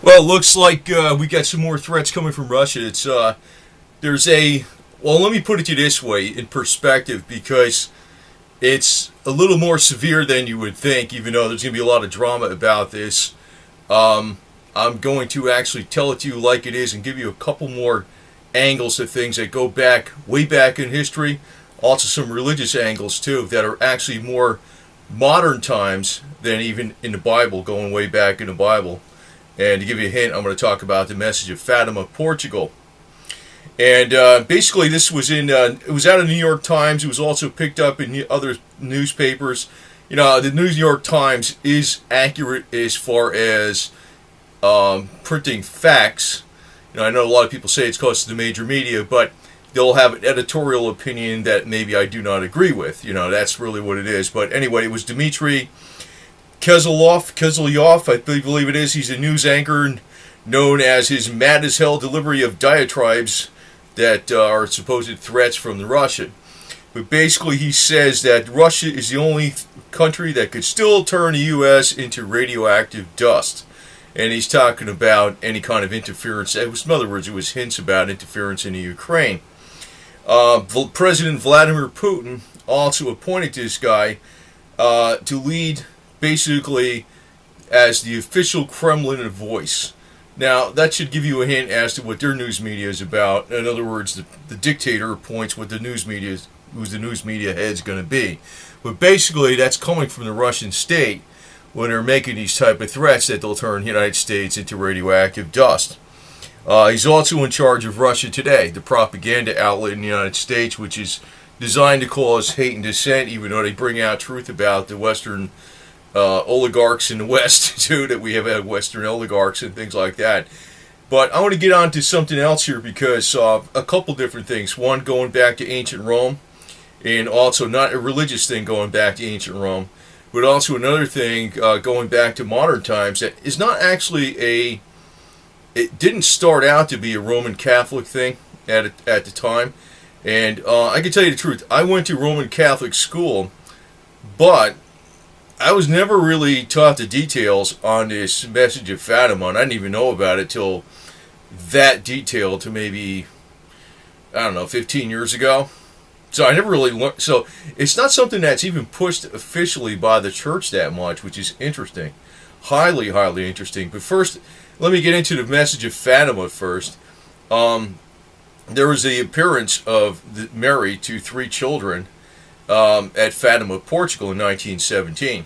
Well, it looks like we got some more threats coming from Russia. There's a well. Let me put it to you this way in perspective, because it's a little more severe than you would think. Even though there's going to be a lot of drama about this, I'm going to actually tell it to you like it is and give you a couple more angles of things that go back way back in history. Also, some religious angles too that are actually more modern times than even in the Bible, going way back in the Bible. And to give you a hint, I'm going to talk about the Msg of Fatima, Portugal. And basically, this was it was out of the New York Times. It was also picked up in other newspapers. You know, the New York Times is accurate as far as printing facts. You know, I know a lot of people say it's because of the major media, but they'll have an editorial opinion that maybe I do not agree with. You know, that's really what it is. But anyway, it was Dmitry Kiselyov, I believe it is. He's a news anchor known as his mad as hell delivery of diatribes that are supposed threats from the Russia. But basically he says that Russia is the only country that could still turn the U.S. into radioactive dust. And he's talking about any kind of interference. In other words, it was hints about interference in the Ukraine. President Vladimir Putin also appointed this guy to lead basically as the official Kremlin voice. Now, that should give you a hint as to what their news media is about. In other words, the dictator appoints what the news media is, who's the news media head's going to be. But basically, that's coming from the Russian state when they're making these type of threats that they'll turn the United States into radioactive dust. He's also in charge of Russia Today, the propaganda outlet in the United States, which is designed to cause hate and dissent, even though they bring out truth about the Western oligarchs in the West, too, that we have had Western oligarchs and things like that. But I want to get on to something else here, because a couple different things. One, going back to ancient Rome, and also not a religious thing going back to ancient Rome, but also another thing going back to modern times that is not actually it didn't start out to be a Roman Catholic thing at the time. And I can tell you the truth, I went to Roman Catholic school, but I was never really taught the details on this Msg of Fatima, and I didn't even know about it till that detail to maybe, I don't know, 15 years ago. So I never really learned. So it's not something that's even pushed officially by the church that much, which is interesting. Highly, highly interesting. But first, let me get into the Msg of Fatima first. There was the appearance of Mary to 3 children at Fatima, Portugal in 1917.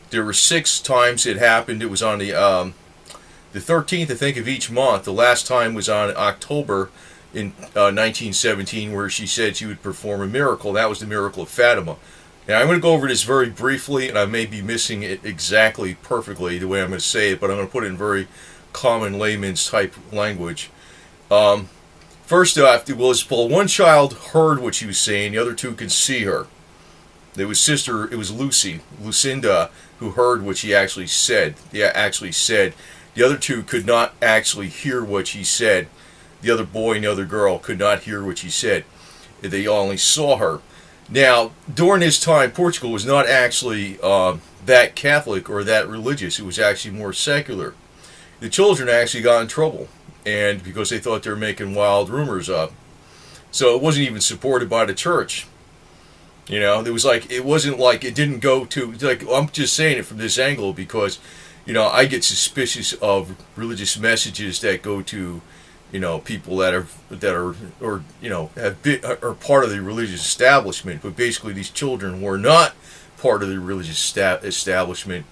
There were 6 times it happened. It was on the 13th, I think, of each month. The last time was on October in 1917, where she said she would perform a miracle. That was the miracle of Fatima. Now, I'm going to go over this very briefly, and I may be missing it exactly perfectly the way I'm going to say it, but I'm going to put it in very common layman's type language. First off, it was one child heard what she was saying, the other 2 could see her. It was Lucinda, who heard what she actually said. The other 2 could not actually hear what she said. The other boy and the other girl could not hear what she said. They only saw her. Now, during this time, Portugal was not actually that Catholic or that religious. It was actually more secular. The children actually got in trouble, and because they thought they were making wild rumors up. So it wasn't even supported by the church. You know, it wasn't like it didn't go to, like, I'm just saying it from this angle because, you know, I get suspicious of religious messages that go to, you know, people that are or you know are part of the religious establishment. But basically, these children were not part of the religious establishment.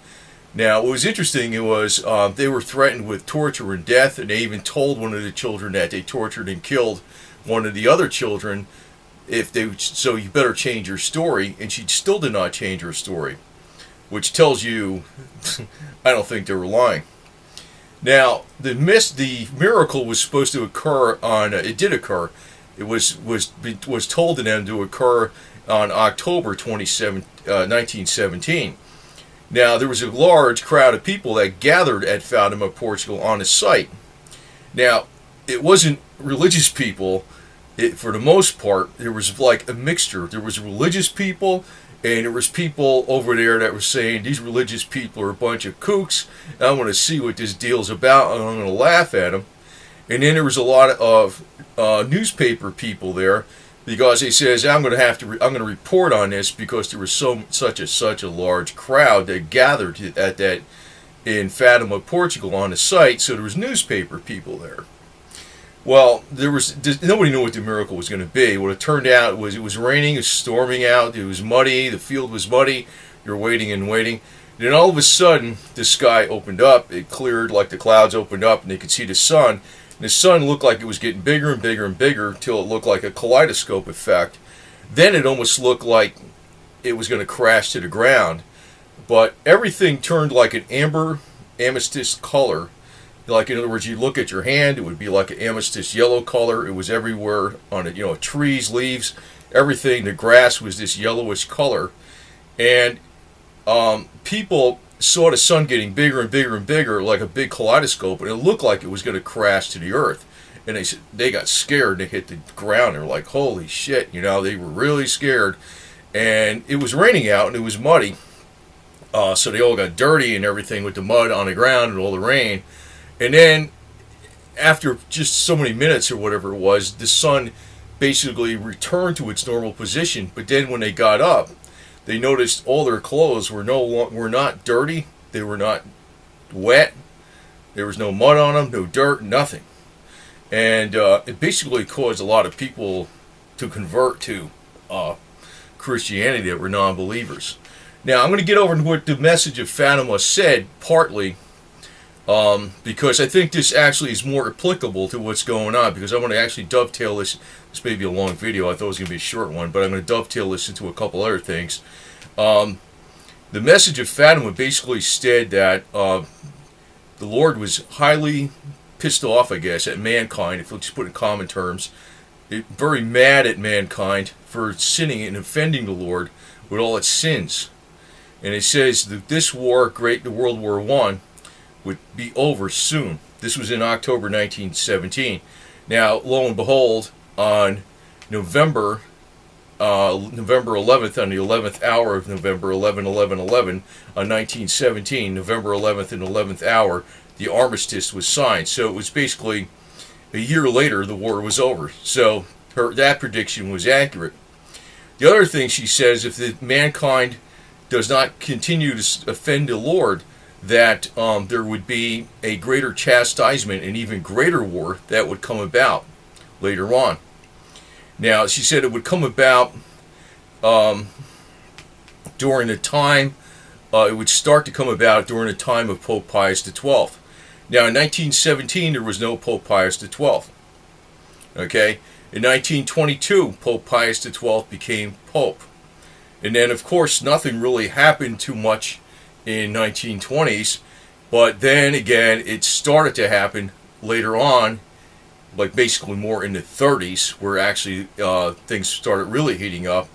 Now, what was interesting, it was they were threatened with torture and death, and they even told one of the children that they tortured and killed one of the other children so you better change your story. And she still did not change her story, which tells you I don't think they were lying. Now, the miracle was supposed to occur on. It did occur. It was told to them to occur on October 27, 1917. Now, there was a large crowd of people that gathered at Fatima, Portugal, on the site. Now, it wasn't religious people. For the most part, there was like a mixture. There was religious people, And there was people over there that were saying these religious people are a bunch of kooks. And I'm going to see what this deal's about, and I'm going to laugh at them. And then there was a lot of newspaper people there, because he says I'm going to report on this because there was such a large crowd that gathered at that in Fatima, Portugal, on the site. So there was newspaper people there. Well, nobody knew what the miracle was going to be. What it turned out was it was raining, it was storming out, it was muddy, the field was muddy. You're waiting and waiting. Then all of a sudden, the sky opened up. It cleared, like the clouds opened up, and they could see the sun. And the sun looked like it was getting bigger and bigger and bigger till it looked like a kaleidoscope effect. Then it almost looked like it was going to crash to the ground. But everything turned like an amber amethyst color. Like, in other words, you look at your hand, it would be like an amethyst yellow color. It was everywhere on it, trees, leaves, everything. The grass was this yellowish color. And people saw the sun getting bigger and bigger and bigger, like a big kaleidoscope, and it looked like it was going to crash to the earth. And they got scared. They hit the ground. They were like, holy shit, they were really scared. And it was raining out, and it was muddy. So they all got dirty and everything with the mud on the ground and all the rain. And then, after just so many minutes or whatever it was, the sun basically returned to its normal position. But then when they got up, they noticed all their clothes were not dirty. They were not wet. There was no mud on them, no dirt, nothing. And it basically caused a lot of people to convert to Christianity that were non-believers. Now, I'm going to get over to what the Msg of Fatima said, partly, because I think this actually is more applicable to what's going on, because I'm going to actually dovetail this. This may be a long video. I thought it was going to be a short one, but I'm going to dovetail this into a couple other things. The Msg of Fatima basically said that the Lord was highly pissed off, I guess, at mankind, if we'll just put it in common terms, very mad at mankind for sinning and offending the Lord with all its sins. And it says that this war, the World War I, would be over soon. This was in October 1917. Now, lo and behold, on November 11th, on the 11th hour of November 11/11/11, on 1917, November 11th and 11th hour, the armistice was signed. So it was basically a year later the war was over. So that prediction was accurate. The other thing she says, if mankind does not continue to offend the Lord, that there would be a greater chastisement and even greater war that would come about later on. Now, she said it would come about during the time, it would start to come about during the time of Pope Pius XII. Now, in 1917, there was no Pope Pius XII. Okay? In 1922, Pope Pius XII became Pope. And then, of course, nothing really happened too much in 1920s, but then again, it started to happen later on, like basically more in the 30s, where actually things started really heating up,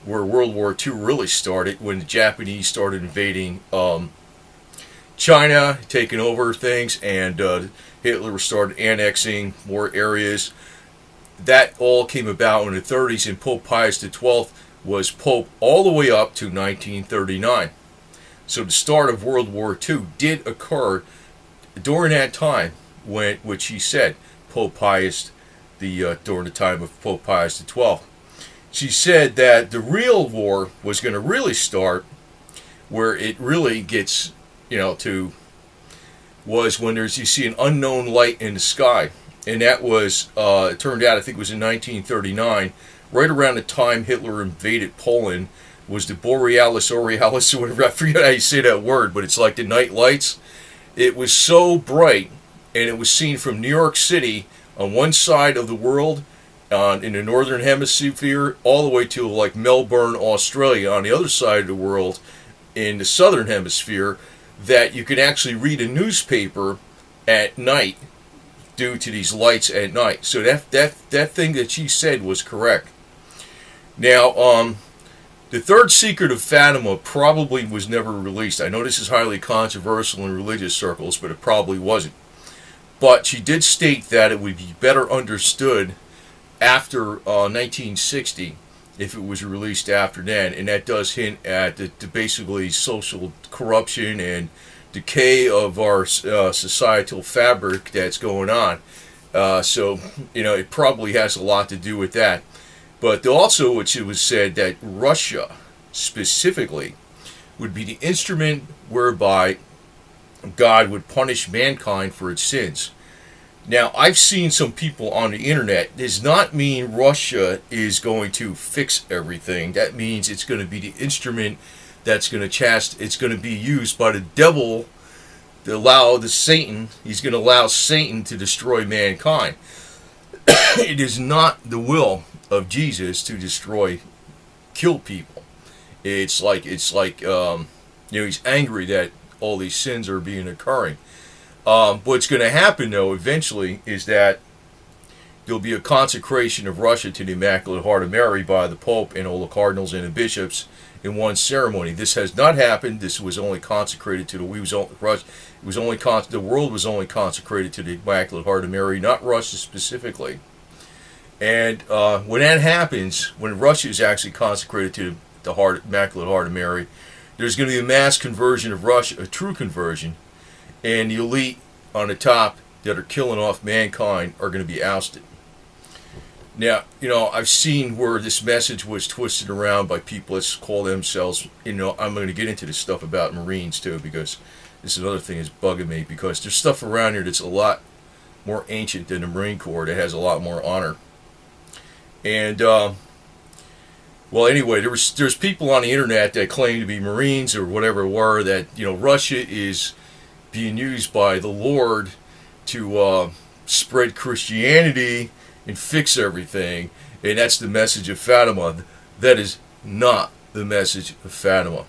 where World War II really started, when the Japanese started invading China, taking over things, and Hitler started annexing more areas. That all came about in the 30s, and Pope Pius XII was Pope all the way up to 1939. So the start of World War II did occur during that time, which he said, Pope Pius, during the time of Pope Pius XII. She said that the real war was going to really start, where it really gets, was when you see an unknown light in the sky. And that was, it turned out, I think it was in 1939, right around the time Hitler invaded Poland, was the Borealis, Aurealis, or whatever, I forget how you say that word, but it's like the night lights. It was so bright, and it was seen from New York City on one side of the world, in the northern hemisphere, all the way to like Melbourne, Australia, on the other side of the world, in the southern hemisphere, that you could actually read a newspaper at night due to these lights at night. So that thing that she said was correct. Now, the third secret of Fatima probably was never released. I know this is highly controversial in religious circles, but it probably wasn't. But she did state that it would be better understood after 1960, if it was released after then, and that does hint at the basically social corruption and decay of our societal fabric that's going on. So, it probably has a lot to do with that. But also, which it was said that Russia specifically would be the instrument whereby God would punish mankind for its sins. Now, I've seen some people on the internet. Does not mean Russia is going to fix everything. That means it's going to be the instrument that's going to it's going to be used by the devil to allow he's going to allow Satan to destroy mankind. It is not the will of Jesus to kill people. It's like he's angry that all these sins are being occurring. What's going to happen, though, eventually, is that there'll be a consecration of Russia to the Immaculate Heart of Mary by the Pope and all the cardinals and the bishops in one ceremony. This has not happened. This was only consecrated to the world was only consecrated to the Immaculate Heart of Mary, not Russia specifically. And when that happens, when Russia is actually consecrated to the Immaculate Heart of Mary, there's going to be a mass conversion of Russia, a true conversion, and the elite on the top that are killing off mankind are going to be ousted. Now, I've seen where this message was twisted around by people that call themselves, I'm going to get into this stuff about Marines too, because this is another thing that's bugging me, because there's stuff around here that's a lot more ancient than the Marine Corps, that has a lot more honor. And, well, anyway, there's people on the internet that claim to be Marines or whatever it were, that, Russia is being used by the Lord to spread Christianity and fix everything, and that's the message of Fatima. That is not the message of Fatima.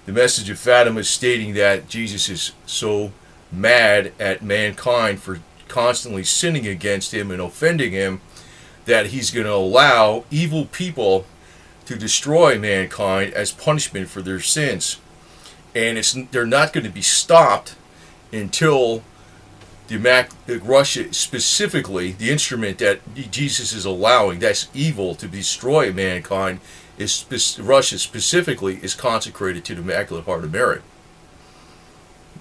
The message of Fatima is stating that Jesus is so mad at mankind for constantly sinning against him and offending him that he's going to allow evil people to destroy mankind as punishment for their sins. And they're not going to be stopped until Russia specifically, the instrument that Jesus is allowing, that's evil to destroy mankind, Russia specifically is consecrated to the Immaculate Heart of Mary.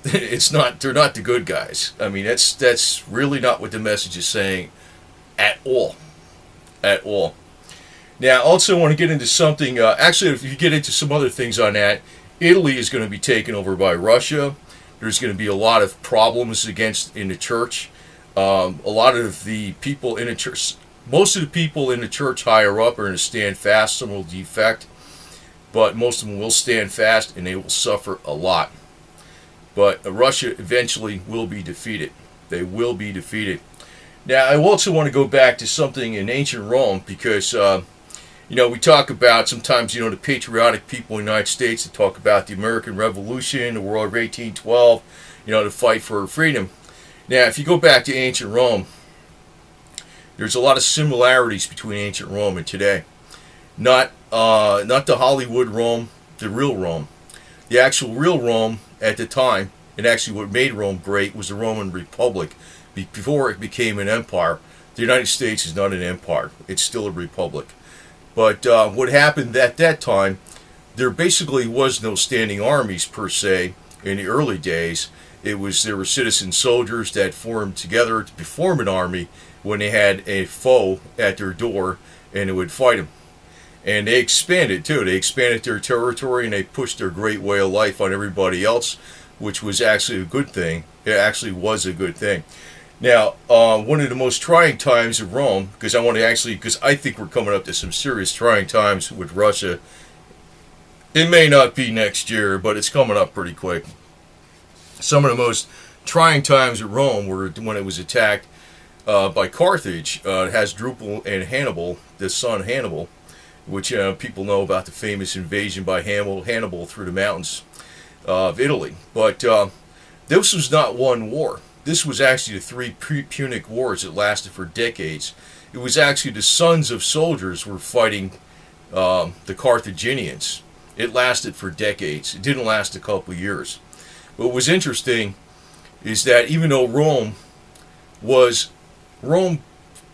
They're not the good guys. I mean, that's really not what the message is saying at all. At all. Now, I also want to get into something, actually, if you get into some other things on that, Italy is going to be taken over by Russia. There's going to be a lot of problems in the church. A lot of the people in the church, most of the people in the church higher up are going to stand fast. Some will defect, but most of them will stand fast, and they will suffer a lot. But Russia eventually will be defeated. They will be defeated. Now, I also want to go back to something in ancient Rome, because we talk about sometimes, the patriotic people in the United States that talk about the American Revolution, the War of 1812, the fight for freedom. Now, if you go back to ancient Rome, there's a lot of similarities between ancient Rome and today. Not the Hollywood Rome, the real Rome. The actual real Rome at the time, and actually what made Rome great, was the Roman Republic. Before it became an empire. The United States is not an empire. It's still a republic. But what happened at that time, there basically was no standing armies per se in the early days. There were citizen soldiers that formed together to form an army when they had a foe at their door, and they would fight them. And they expanded too. They expanded their territory, and they pushed their great way of life on everybody else, which was actually a good thing. It actually was a good thing. Now, one of the most trying times of Rome, because I think we're coming up to some serious trying times with Russia. It may not be next year, but it's coming up pretty quick. Some of the most trying times of Rome were when it was attacked by Carthage. It has Drupal and Hannibal, the son Hannibal, which people know about the famous invasion by Hannibal through the mountains of Italy. But this was not one war. This was actually the three Punic Wars that lasted for decades. It was actually the sons of soldiers were fighting the Carthaginians. It lasted for decades. It didn't last a couple of years. But what was interesting is that even though Rome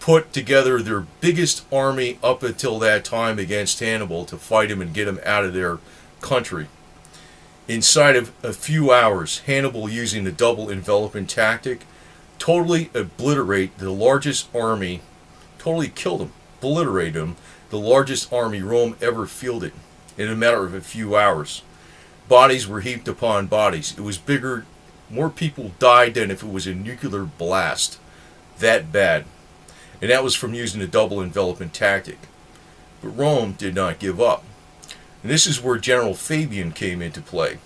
put together their biggest army up until that time against Hannibal to fight him and get him out of their country. Inside of a few hours, Hannibal, using the double envelopment tactic, totally obliterated the largest army, totally killed him, obliterated him, the largest army Rome ever fielded in a matter of a few hours. Bodies were heaped upon bodies. It was bigger, more people died than if it was a nuclear blast. That bad. And that was from using the double envelopment tactic. But Rome did not give up. And this is where General Fabian came into play.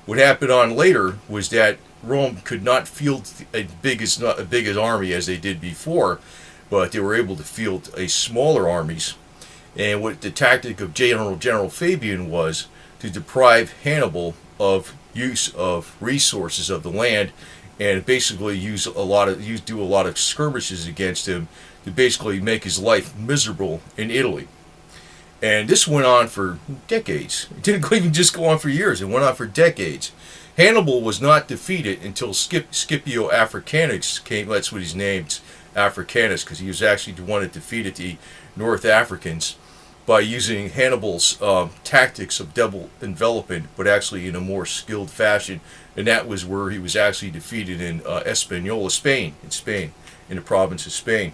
What happened on later was that Rome could not field a big as army as they did before, but they were able to field a smaller armies. And what the tactic of General Fabian was to deprive Hannibal of use of resources of the land, and basically do a lot of skirmishes against him to basically make his life miserable in Italy. And this went on for decades. It didn't even just go on for years. It went on for decades. Hannibal was not defeated until Scipio Africanus came. That's what he's named, Africanus, because he was actually the one that defeated the North Africans by using Hannibal's tactics of double envelopment, but actually in a more skilled fashion. And that was where he was actually defeated in Española, Spain, in the province of Spain.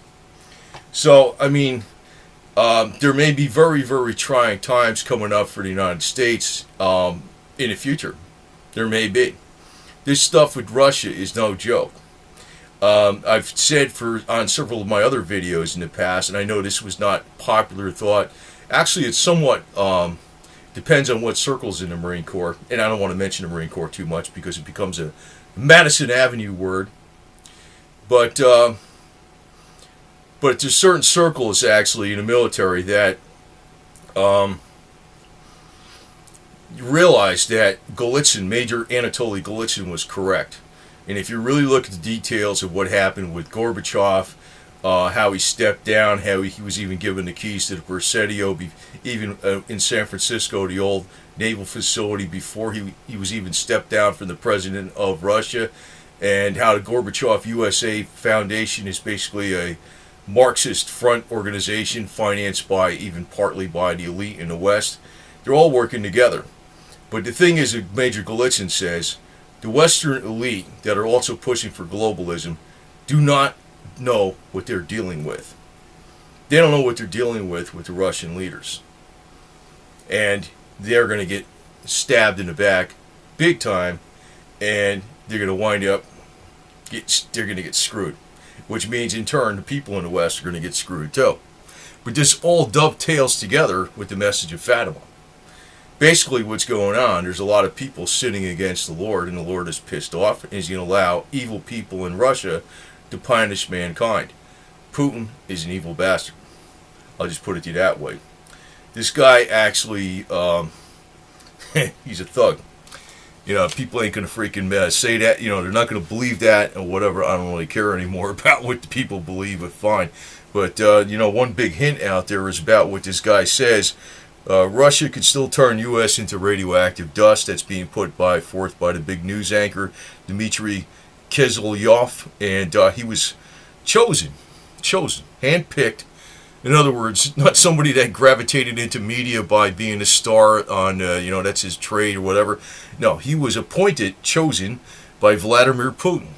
So, I mean, there may be very, very trying times coming up for the United States in the future. There may be. This stuff with Russia is no joke. I've said on several of my other videos in the past, and I know this was not popular thought. Actually, it's somewhat depends on what circles in the Marine Corps, and I don't want to mention the Marine Corps too much because it becomes a Madison Avenue word. But there's certain circles actually in the military that realized that Golitsyn, Major Anatoly Golitsyn, was correct. And if you really look at the details of what happened with Gorbachev, how he stepped down, how he was even given the keys to the Presidio, even in San Francisco, the old naval facility, before he was even stepped down from the president of Russia, and how the Gorbachev USA Foundation is basically a Marxist front organization financed partly by the elite in the West. They're all working together. But the thing is, Major Golitsyn says, the Western elite that are also pushing for globalism do not know what they're dealing with. They don't know what they're dealing with the Russian leaders. And they're going to get stabbed in the back big time, and they're going to wind up, they're going to get screwed. Which means, in turn, the people in the West are going to get screwed too. But this all dovetails together with the message of Fatima. Basically, what's going on, there's a lot of people sinning against the Lord, and the Lord is pissed off, and he's going to allow evil people in Russia to punish mankind. Putin is an evil bastard. I'll just put it to you that way. This guy actually, he's a thug. You know, people ain't going to freaking say that. You know, they're not going to believe that or whatever. I don't really care anymore about what the people believe, but fine. But, you know, one big hint out there is about what this guy says. Russia could still turn U.S. into radioactive dust. That's being put forth by the big news anchor, Dmitry Kiselyov. And he was chosen, handpicked. In other words, not somebody that gravitated into media by being a star on, you know, that's his trade or whatever. No, he was chosen by Vladimir Putin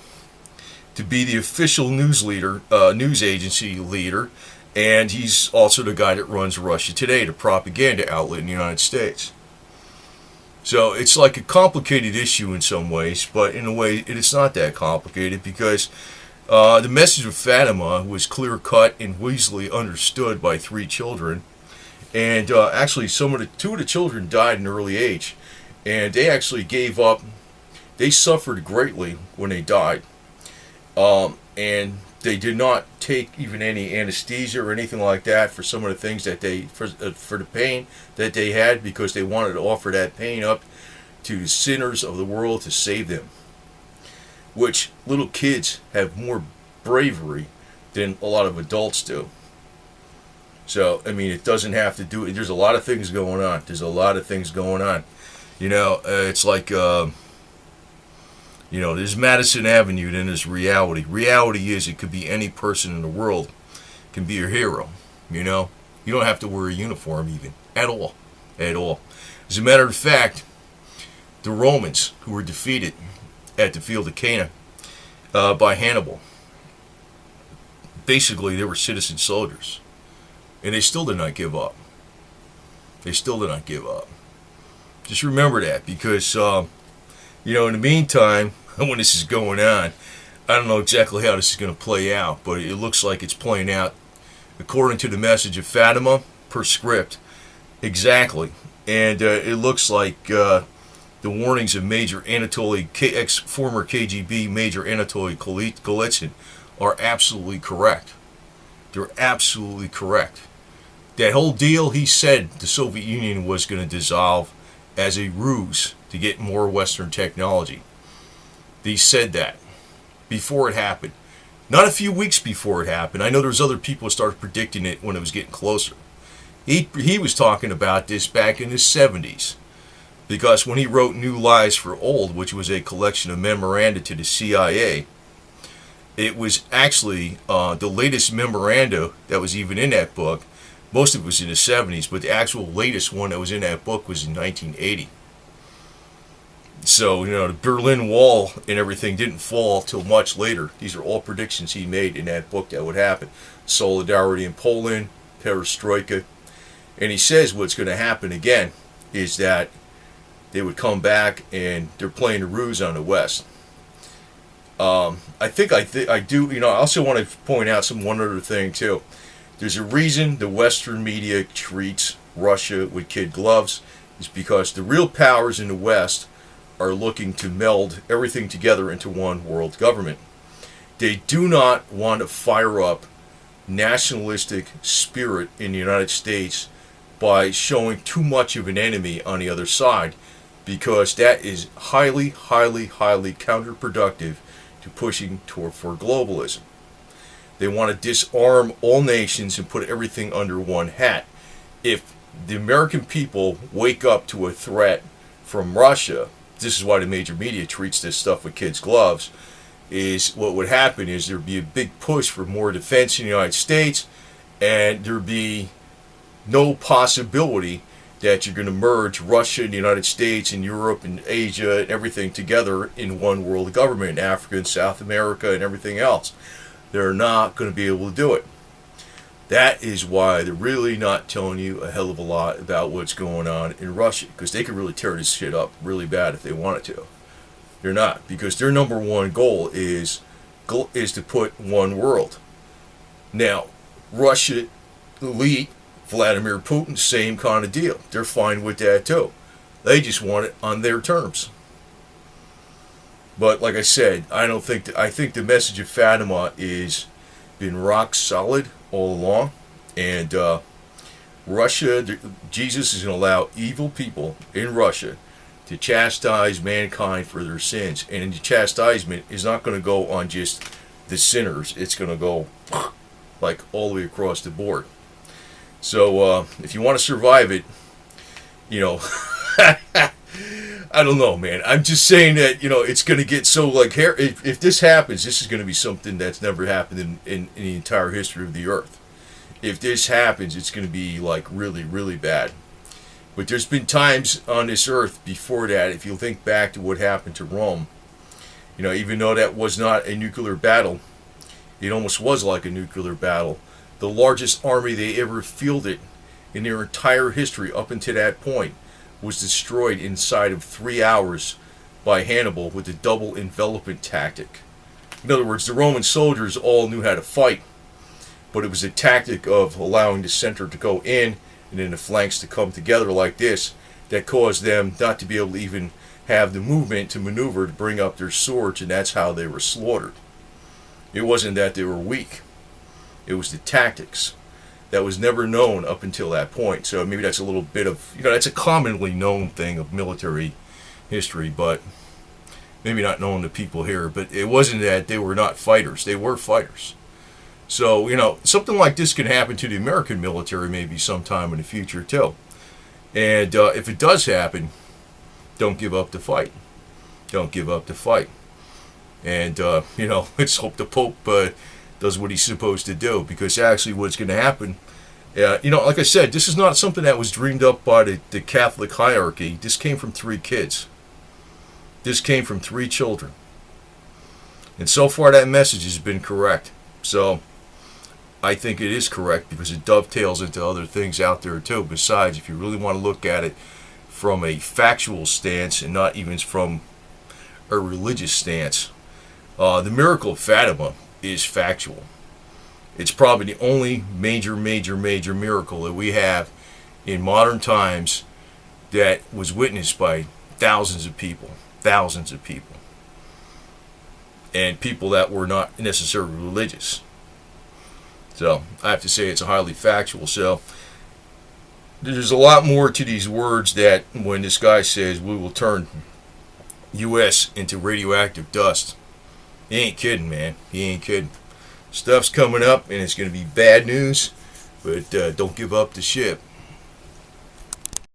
to be the official news agency leader, and he's also the guy that runs Russia Today, the propaganda outlet in the United States. So it's like a complicated issue in some ways, but in a way it's not that complicated because the message of Fatima was clear-cut and easily understood by 3 children. And actually, two of the children died in early age. And they actually gave up. They suffered greatly when they died. And they did not take even any anesthesia or anything like that for some of the things that for the pain that they had, because they wanted to offer that pain up to the sinners of the world to save them. Which little kids have more bravery than a lot of adults do. So, I mean, it doesn't have to do it. There's a lot of things going on. You know, it's like, you know, there's Madison Avenue, then there's reality. Reality is it could be any person in the world. can be your hero. You know, you don't have to wear a uniform even at all, at all. As a matter of fact, the Romans who were defeated at the field of Cana by Hannibal, basically they were citizen soldiers, and they still did not give up. They still did not give up. Just remember that, because you know, in the meantime, when this is going on, I don't know exactly how this is going to play out, but it looks like it's playing out according to the Msg of Fatima, per script, exactly. And it looks like the warnings of Major Anatoly, former KGB Major Anatoly Golitsyn, are absolutely correct. They're absolutely correct. That whole deal, he said the Soviet Union was going to dissolve as a ruse to get more Western technology. He said that before it happened. Not a few weeks before it happened. I know there's other people who started predicting it when it was getting closer. He was talking about this back in the 70s. Because when he wrote New Lies for Old, which was a collection of memoranda to the CIA, it was actually the latest memoranda that was even in that book. Most of it was in the 70s, but the actual latest one that was in that book was in 1980. So, you know, the Berlin Wall and everything didn't fall till much later. These are all predictions he made in that book that would happen. Solidarity in Poland, perestroika. And he says what's going to happen again is that they would come back and they're playing a ruse on the West. I do, you know, I also want to point out one other thing too. There's a reason the Western media treats Russia with kid gloves. It's because the real powers in the West are looking to meld everything together into one world government. They do not want to fire up nationalistic spirit in the United States by showing too much of an enemy on the other side, because that is highly, highly, highly counterproductive to pushing for globalism. They want to disarm all nations and put everything under one hat. If the American people wake up to a threat from Russia, this is why the major media treats this stuff with kids' gloves, is what would happen is there'd be a big push for more defense in the United States, and there'd be no possibility that you're going to merge Russia and the United States and Europe and Asia and everything together in one world government, Africa and South America and everything else. They're not going to be able to do it. That is why they're really not telling you a hell of a lot about what's going on in Russia, because they could really tear this shit up really bad if they wanted to. They're not, because their number one goal is to put one world. Now, Russia elite, Vladimir Putin, same kind of deal. They're fine with that too. They just want it on their terms. But like I said, I think the Msg of Fatima is been rock solid all along, and Russia, Jesus is going to allow evil people in Russia to chastise mankind for their sins, and the chastisement is not going to go on just the sinners. It's going to go like all the way across the board. So if you want to survive it, you know, I don't know, man. I'm just saying that, you know, it's going to get so like, if this happens, this is going to be something that's never happened in the entire history of the earth. If this happens, it's going to be like really, really bad. But there's been times on this earth before that, if you think back to what happened to Rome, you know, even though that was not a nuclear battle, it almost was like a nuclear battle. The largest army they ever fielded in their entire history up until that point was destroyed inside of 3 hours by Hannibal with the double envelopment tactic. In other words, the Roman soldiers all knew how to fight, but it was a tactic of allowing the center to go in and then the flanks to come together like this that caused them not to be able to even have the movement to maneuver to bring up their swords, and that's how they were slaughtered. It wasn't that they were weak. It was the tactics that was never known up until that point. So maybe that's a little bit of, you know, that's a commonly known thing of military history, but maybe not known to people here. But it wasn't that they were not fighters. They were fighters. So, you know, something like this can happen to the American military maybe sometime in the future too. And if it does happen, don't give up the fight. Don't give up the fight. And, you know, let's hope the Pope does what he's supposed to do. Because actually what's going to happen, like I said, this is not something that was dreamed up by the Catholic hierarchy. This came from 3 kids. This came from 3 children. And so far that message has been correct. So I think it is correct because it dovetails into other things out there too. Besides, if you really want to look at it from a factual stance and not even from a religious stance, the miracle of Fatima is factual. It's probably the only major miracle that we have in modern times that was witnessed by thousands of people. And people that were not necessarily religious. So I have to say it's a highly factual. So there's a lot more to these words that when this guy says we will turn U.S. into radioactive dust. He ain't kidding, man. He ain't kidding. Stuff's coming up and it's going to be bad news, but don't give up the ship.